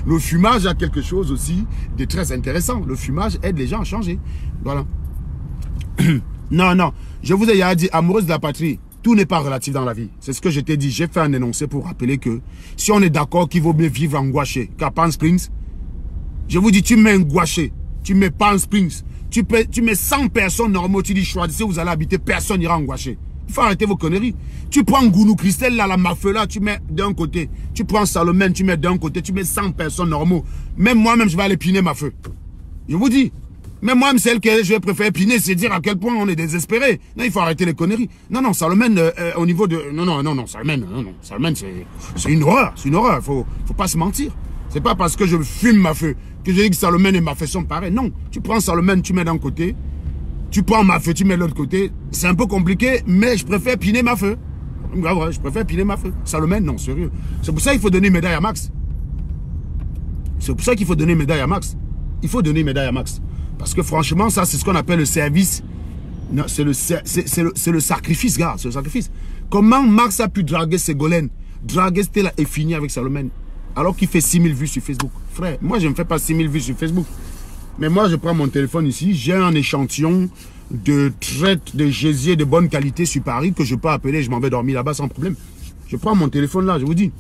le fumage a quelque chose aussi de très intéressant. Le fumage aide les gens à changer. Voilà. Non, je vous ai déjà dit, amoureuse de la patrie, tout n'est pas relatif dans la vie. C'est ce que je t'ai dit. J'ai fait un énoncé pour rappeler que si on est d'accord qu'il vaut mieux vivre en Gouaché qu'à Palm Springs, je vous dis, tu mets un Gouaché, tu mets Palm Springs, Tu mets 100 personnes normaux, tu dis choisissez, vous allez habiter, personne n'ira angoisser. Il faut arrêter vos conneries. Tu prends Ngounou Christelle, là, la Mafela, tu mets d'un côté. Tu prends Salomène, tu mets d'un côté. Tu mets 100 personnes normaux. Même moi-même, je vais aller piner ma feu. Je vous dis. Même moi-même, celle que je vais préférer piner, c'est dire à quel point on est désespéré. Non, il faut arrêter les conneries. Non, non, Salomène, au niveau de... Non, Salomène, Salomène, c'est une horreur. C'est une horreur. Faut pas se mentir. C'est pas parce que je fume ma feu que je dis que Salomène et ma feu sont pareils. Non, tu prends Salomène, tu mets d'un côté. Tu prends ma feu, tu mets de l'autre côté. C'est un peu compliqué, mais je préfère piner ma feu. Je préfère piner ma feu. Salomène, non, sérieux. C'est pour ça qu'il faut donner une médaille à Max. C'est pour ça qu'il faut donner une médaille à Max. Il faut donner une médaille à Max. Parce que franchement, ça, c'est ce qu'on appelle le service. C'est le sacrifice, gars. C'est le sacrifice. Comment Max a pu draguer Ségolène, draguer Stella et finir avec Salomène, alors qu'il fait 6000 vues sur Facebook? Frère, moi, je ne fais pas 6000 vues sur Facebook. Mais moi, je prends mon téléphone ici, j'ai un échantillon de traite de gésier de bonne qualité sur Paris que je peux appeler, je m'en vais dormir là-bas sans problème. Je prends mon téléphone là, je vous dis.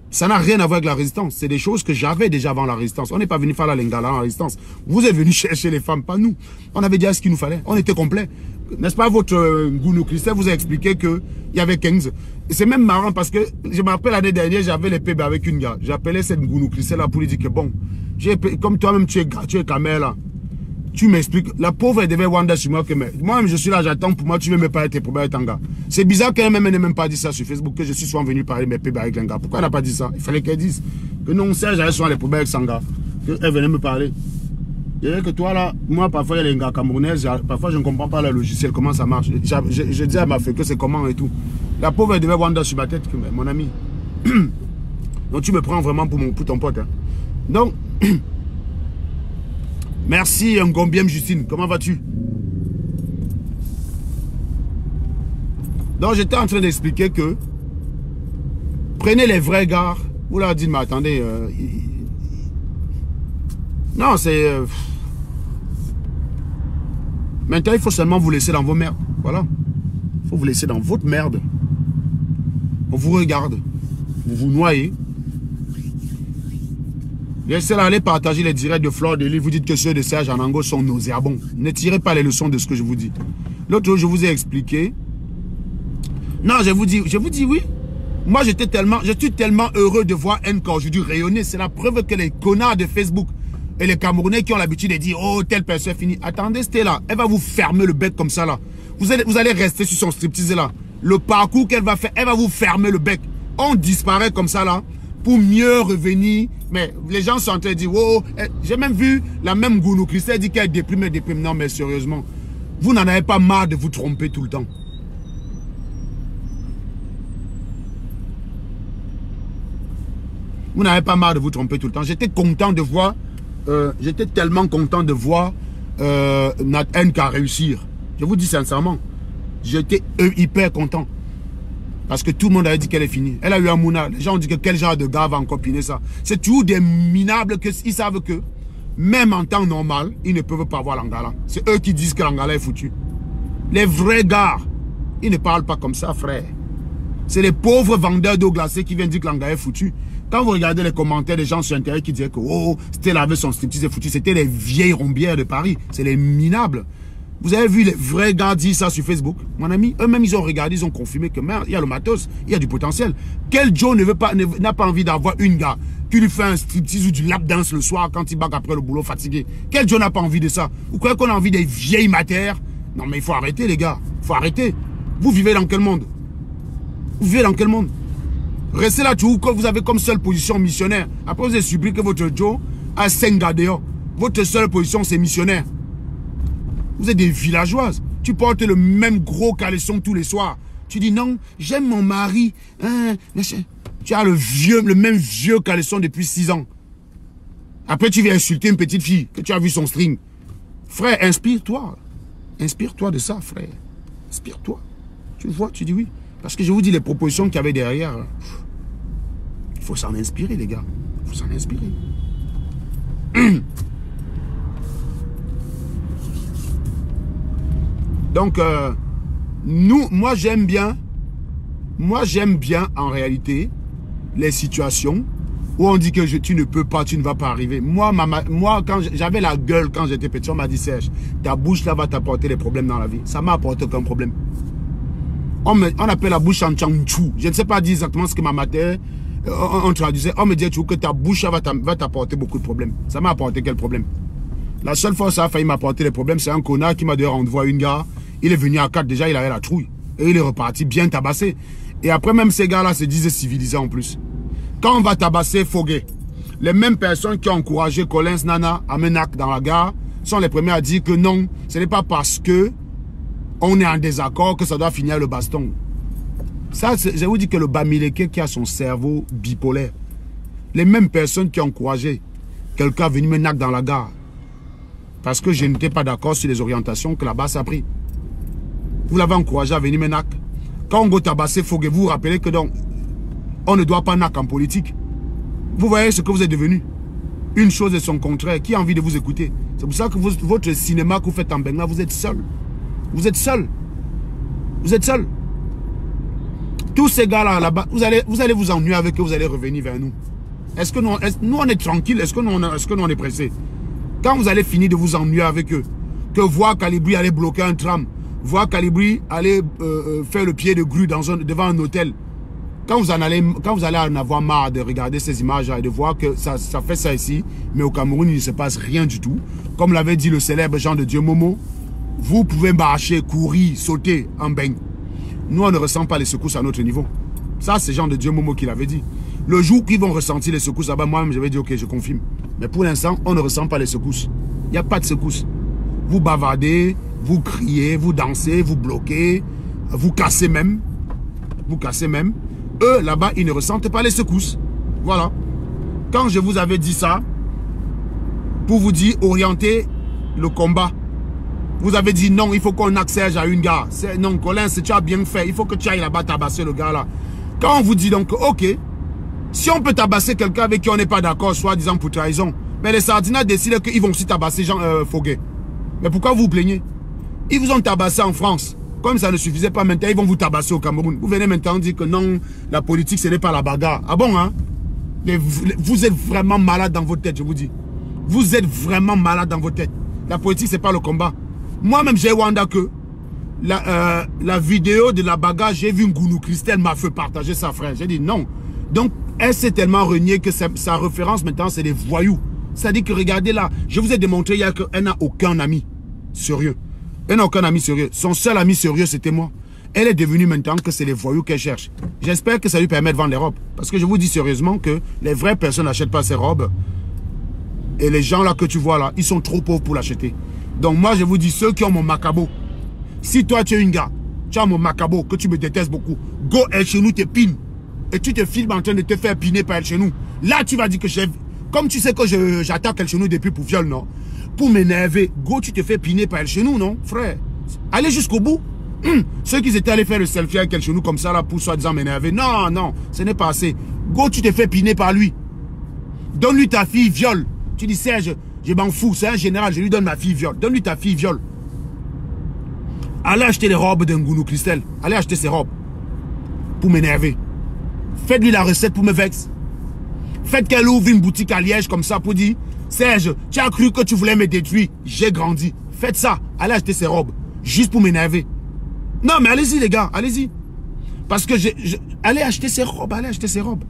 Ça n'a rien à voir avec la résistance. C'est des choses que j'avais déjà avant la résistance. On n'est pas venu faire la lingala en résistance. Vous êtes venus chercher les femmes, pas nous. On avait déjà ce qu'il nous fallait. On était complet. N'est-ce pas, votre Ngounou Christelle vous a expliqué qu'il y avait 15. Et c'est même marrant parce que je me rappelle l'année dernière, j'avais les PB avec une gars. J'appelais cette Ngounou Christelle là pour lui dire que bon, comme toi-même tu es camère là, tu m'expliques. La pauvre elle devait wonder sur moi que moi-même je suis là, j'attends pour moi, tu veux me parler tes problèmes avec un gars. C'est bizarre qu'elle même n'ait même pas dit ça sur Facebook, que je suis souvent venu parler mes PB avec un gars. Pourquoi elle n'a pas dit ça? Il fallait qu'elle dise que non, Serge j'avais souvent les problèmes avec son gars, qu'elle venait me parler. Et que toi là, moi parfois il y a les gars camerounais, parfois je ne comprends pas le logiciel, comment ça marche. Je dis à ma fille que c'est comment et tout. La pauvre elle devait wonder sur ma tête que mon ami. Donc tu me prends vraiment pour ton pote. Hein. Donc, merci Ngombiem Justine, comment vas-tu? Donc j'étais en train d'expliquer que prenez les vrais gars. Vous leur dites, mais attendez, non, c'est... Maintenant, il faut seulement vous laisser dans vos merdes. Voilà. Il faut vous laisser dans votre merde. On vous regarde. Vous vous noyez. Laissez-la aller partager les directs de Fleur de Lys. Vous dites que ceux de Serge Anango sont nauséabonds. Ne tirez pas les leçons de ce que je vous dis. L'autre jour, je vous ai expliqué. Non, je vous dis oui. Moi, je suis tellement heureux de voir NK aujourd'hui rayonner. C'est la preuve que les connards de Facebook et les Camerounais qui ont l'habitude de dire, oh, telle personne est finie. Attendez, Stella, elle va vous fermer le bec comme ça là. Vous allez rester sur son striptease là. Le parcours qu'elle va faire, elle va vous fermer le bec. On disparaît comme ça là pour mieux revenir. Mais les gens sont en train de dire, oh, j'ai même vu la même Ngounou Christelle dit qu'elle déprime. Non, mais sérieusement, vous n'en avez pas marre de vous tromper tout le temps. Vous n'avez pas marre de vous tromper tout le temps. J'étais content de voir, j'étais tellement content de voir notre NK réussir. Je vous dis sincèrement, j'étais hyper content. Parce que tout le monde avait dit qu'elle est finie. Elle a eu un mouna. Les gens ont dit que quel genre de gars va encore piner ça. C'est toujours des minables qu'ils savent que, même en temps normal, ils ne peuvent pas voir l'Angala. C'est eux qui disent que l'Angala est foutu. Les vrais gars, ils ne parlent pas comme ça, frère. C'est les pauvres vendeurs d'eau glacée qui viennent dire que l'Angala est foutu. Quand vous regardez les commentaires des gens sur Internet qui disaient que oh, Stella avait son striptease est foutu, c'était les vieilles rombières de Paris. C'est les minables. Vous avez vu les vrais gars dire ça sur Facebook? Mon ami, eux-mêmes, ils ont regardé, ils ont confirmé que merde, il y a le matos, il y a du potentiel. Quel Joe n'a pas envie d'avoir une gars qui lui fait un striptease ou du lap dance le soir quand il bague après le boulot fatigué? Quel Joe n'a pas envie de ça? Vous croyez qu'on a envie des vieilles matières? Non mais il faut arrêter les gars, il faut arrêter. Vous vivez dans quel monde? Vous vivez dans quel monde? Restez là toujours quand vous avez comme seule position missionnaire. Après vous avez supplié que votre Joe a 5 gars dehors. Votre seule position c'est missionnaire. Vous êtes des villageoises. Tu portes le même gros caleçon tous les soirs. Tu dis non, j'aime mon mari. Hein, tu as le même vieux caleçon depuis 6 ans. Après tu viens insulter une petite fille que tu as vu son string. Frère, inspire-toi. Inspire-toi de ça, frère. Inspire-toi. Tu vois, tu dis oui. Parce que je vous dis les propositions qu'il y avait derrière. Il faut s'en inspirer, les gars. Il faut s'en inspirer. Donc, moi j'aime bien en réalité les situations Où on dit que tu ne peux pas, tu ne vas pas arriver. Moi quand j'avais la gueule quand j'étais petit, on m'a dit, Serge, ta bouche là va t'apporter des problèmes dans la vie. Ça m'a apporté aucun problème. On appelle la bouche en changchou. Je ne sais pas dire exactement ce que ma mère on traduisait. On me disait que ta bouche va t'apporter beaucoup de problèmes. Ça m'a apporté quel problème? La seule fois où ça a failli m'apporter des problèmes, c'est un connard qui m'a donné rendez-vous à une gare. Il est venu à 4, déjà il avait la trouille. Et il est reparti bien tabassé. Et après même ces gars-là se disaient civilisés en plus. Quand on va tabasser Foguet, les mêmes personnes qui ont encouragé Collins Nana à Menac dans la gare sont les premiers à dire que non, ce n'est pas parce que on est en désaccord que ça doit finir le baston. Ça, je vous dis que le Bamileke qui a son cerveau bipolaire, les mêmes personnes qui ont encouragé quelqu'un à venir Menac dans la gare parce que je n'étais pas d'accord sur les orientations que la base a pris. Vous l'avez encouragé à venir Menac. Quand on go tabasser Foguet, vous vous rappelez que donc on ne doit pas nac en politique. Vous voyez ce que vous êtes devenu. Une chose et son contraire. Qui a envie de vous écouter? C'est pour ça que votre cinéma que vous faites en Benga, vous êtes seul. Vous êtes seul. Vous êtes seul. Tous ces gars-là, là-bas, vous allez vous ennuyer avec eux, vous allez revenir vers nous. Est-ce que nous, on est tranquille? Est-ce que nous, on est pressé? Quand vous allez finir de vous ennuyer avec eux, que voir Calibri aller bloquer un tram, voir Calibri aller faire le pied de grue devant un hôtel, quand vous allez en avoir marre de regarder ces images-là et de voir que ça fait ça ici, mais au Cameroun, il ne se passe rien du tout. Comme l'avait dit le célèbre Jean de Dieu Momo, vous pouvez marcher, courir, sauter en baigne. Nous, on ne ressent pas les secousses à notre niveau. Ça, c'est Jean de Dieu Momo qui l'avait dit. Le jour qu'ils vont ressentir les secousses, ah ben moi-même, je vais dire, ok, je confirme. Mais pour l'instant, on ne ressent pas les secousses. Il n'y a pas de secousses. Vous bavardez, vous criez, vous dansez, vous bloquez, vous cassez même. Vous cassez même. Eux, là-bas, ils ne ressentent pas les secousses. Voilà. Quand je vous avais dit ça, pour vous dire, orienter le combat, vous avez dit non, il faut qu'on accède à une gare. Non, Colin, tu as bien fait. Il faut que tu ailles là-bas tabasser le gars là. Quand on vous dit donc, ok, si on peut tabasser quelqu'un avec qui on n'est pas d'accord, soi-disant pour trahison, mais les Sardinats décident qu'ils vont aussi tabasser Jean Foguet. Mais pourquoi vous vous plaignez? Ils vous ont tabassé en France. Comme ça ne suffisait pas maintenant, ils vont vous tabasser au Cameroun. Vous venez maintenant dire que non, la politique, ce n'est pas la bagarre. Ah bon, hein? Vous êtes vraiment malade dans votre tête, je vous dis. Vous êtes vraiment malade dans votre tête. La politique, ce n'est pas le combat. Moi-même, j'ai Wanda que la vidéo de la bagarre, j'ai vu Ngounou Christelle m'a fait partager sa frère. J'ai dit non. Donc, elle s'est tellement reniée que sa référence maintenant, c'est des voyous. C'est-à-dire que regardez là, je vous ai démontré hier qu'elle n'a aucun ami sérieux. Elle n'a aucun ami sérieux. Son seul ami sérieux, c'était moi. Elle est devenue maintenant que c'est les voyous qu'elle cherche. J'espère que ça lui permet de vendre les robes. Parce que je vous dis sérieusement que les vraies personnes n'achètent pas ces robes. Et les gens là que tu vois là, ils sont trop pauvres pour l'acheter. Donc moi, je vous dis, ceux qui ont mon macabo, si toi tu es une gars, tu as mon macabo, que tu me détestes beaucoup, go El Chenou te pine. Et tu te filmes en train de te faire piner par El Chenou. Là, tu vas dire que j'ai... Comme tu sais que j'attaque El Chenou depuis pour viol, non? Pour m'énerver, go, tu te fais piner par El Chenou, non, frère? Allez jusqu'au bout. Ceux qui étaient allés faire le selfie avec El Chenou comme ça, là, pour soi-disant m'énerver. Non, non, ce n'est pas assez. Go, tu te fais piner par lui. Donne-lui ta fille, viol. Tu dis, Serge, je m'en fous, c'est un général, je lui donne ma fille, viol. Donne-lui ta fille, viol. Allez acheter les robes d'un Ngounou Christelle. Allez acheter ses robes. Pour m'énerver. Faites-lui la recette pour me vexer. Faites qu'elle ouvre une boutique à Liège comme ça pour dire, Serge, tu as cru que tu voulais me détruire. J'ai grandi. Faites ça. Allez acheter ses robes. Juste pour m'énerver. Non, mais allez-y, les gars. Allez-y. Parce que allez acheter ses robes. Allez acheter ses robes.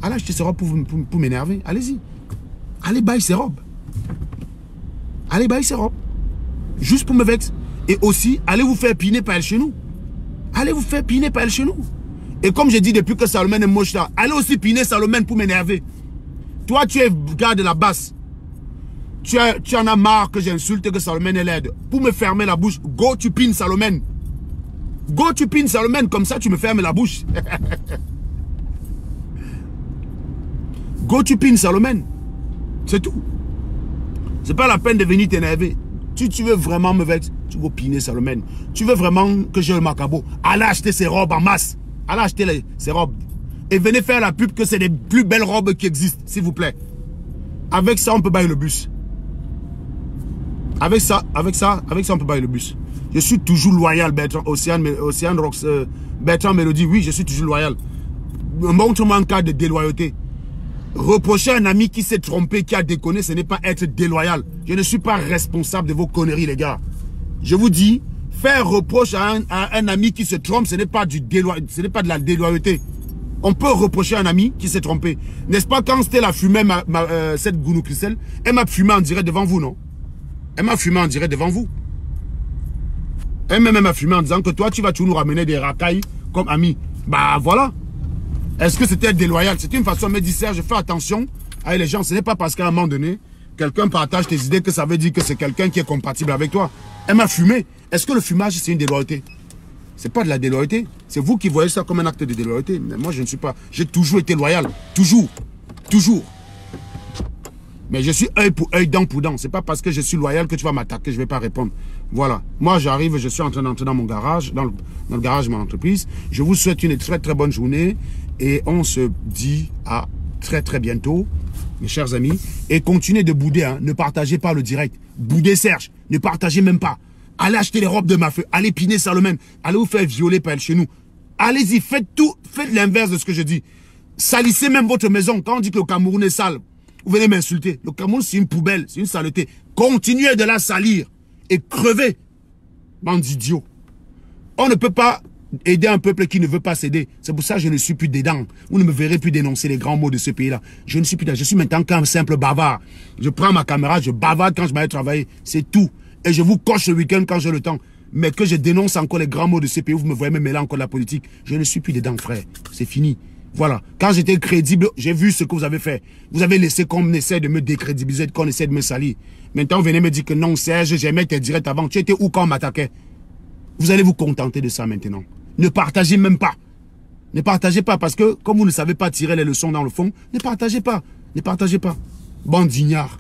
Allez acheter ses robes pour m'énerver. Allez-y. Allez bailler ses robes. Allez bailler ses robes. Juste pour me vexer. Et aussi, allez vous faire piner par El Chenou. Allez vous faire piner par El Chenou. Et comme j'ai dit depuis que Salomon est moche là, allez aussi piner Salomon pour m'énerver. Toi, tu es gars de la basse. Tu en as marre que j'insulte que Salomon est laide. Pour me fermer la bouche, go, tu pines Salomon. Go, tu pines Salomon, comme ça tu me fermes la bouche. Go, tu pines Salomon. C'est tout. C'est pas la peine de venir t'énerver. Tu veux vraiment me vexer, tu veux piner Salomon. Tu veux vraiment que j'ai le macabo. Allez acheter ses robes en masse. Allez acheter ces robes. Et venez faire la pub que c'est les plus belles robes qui existent, s'il vous plaît. Avec ça, on peut bailler le bus. Avec ça, on peut bailler le bus. Je suis toujours loyal, Bertrand, Océane Bertrand Mélodie, oui, je suis toujours loyal. Montre-moi un cas de déloyauté. Reprocher à un ami qui s'est trompé, qui a déconné, ce n'est pas être déloyal. Je ne suis pas responsable de vos conneries, les gars. Je vous dis, faire reproche à un ami qui se trompe, ce n'est pas de la déloyauté. On peut reprocher à un ami qui s'est trompé. N'est-ce pas quand Stella fumait cette Gounou Christelle, elle m'a fumé en direct devant vous, non? Elle m'a fumé en direct devant vous. Elle m'a fumé en disant que toi, tu vas toujours nous ramener des racailles comme ami. Bah voilà. Est-ce que c'était déloyal? C'est une façon de me dire, Serge, fais attention avec les gens. Ce n'est pas parce qu'à un moment donné, quelqu'un partage tes idées que ça veut dire que c'est quelqu'un qui est compatible avec toi. Elle m'a fumé. Est-ce que le fumage, c'est une déloyauté? C'est pas de la déloyauté. C'est vous qui voyez ça comme un acte de déloyauté. Mais moi, je ne suis pas. J'ai toujours été loyal. Toujours. Toujours. Mais je suis œil pour œil, dent pour dent. C'est pas parce que je suis loyal que tu vas m'attaquer, je ne vais pas répondre. Voilà. Moi, j'arrive, je suis en train d'entrer dans mon garage, dans le garage de mon entreprise. Je vous souhaite une très très bonne journée. Et on se dit à très très bientôt, mes chers amis. Et continuez de bouder, hein. Ne partagez pas le direct. Boudez Serge. Ne partagez même pas. Allez acheter les robes de ma feu. Allez piner Salomène. Allez vous faire violer par elle chez nous. Allez-y, faites tout. Faites l'inverse de ce que je dis. Salissez même votre maison. Quand on dit que le Cameroun est sale, vous venez m'insulter. Le Cameroun, c'est une poubelle. C'est une saleté. Continuez de la salir. Et crevez. Bande d'idiots. On ne peut pas aider un peuple qui ne veut pas céder. C'est pour ça que je ne suis plus dedans. Vous ne me verrez plus dénoncer les grands mots de ce pays-là. Je ne suis plus dedans. Je suis maintenant qu'un simple bavard. Je prends ma caméra, je bavarde quand je m'arrête travailler. C'est tout. Et je vous coche le week-end quand j'ai le temps. Mais que je dénonce encore les grands mots de ce pays, vous me voyez me mêler encore de la politique. Je ne suis plus dedans, frère. C'est fini. Voilà. Quand j'étais crédible, j'ai vu ce que vous avez fait. Vous avez laissé qu'on essaie de me décrédibiliser, qu'on essaie de me salir. Maintenant, vous venez me dire que non, Serge, j'aimais tes directs avant. Tu étais où quand on m'attaquait? Vous allez vous contenter de ça maintenant. Ne partagez même pas. Ne partagez pas parce que, comme vous ne savez pas tirer les leçons dans le fond, ne partagez pas. Ne partagez pas. Bande d'ignards.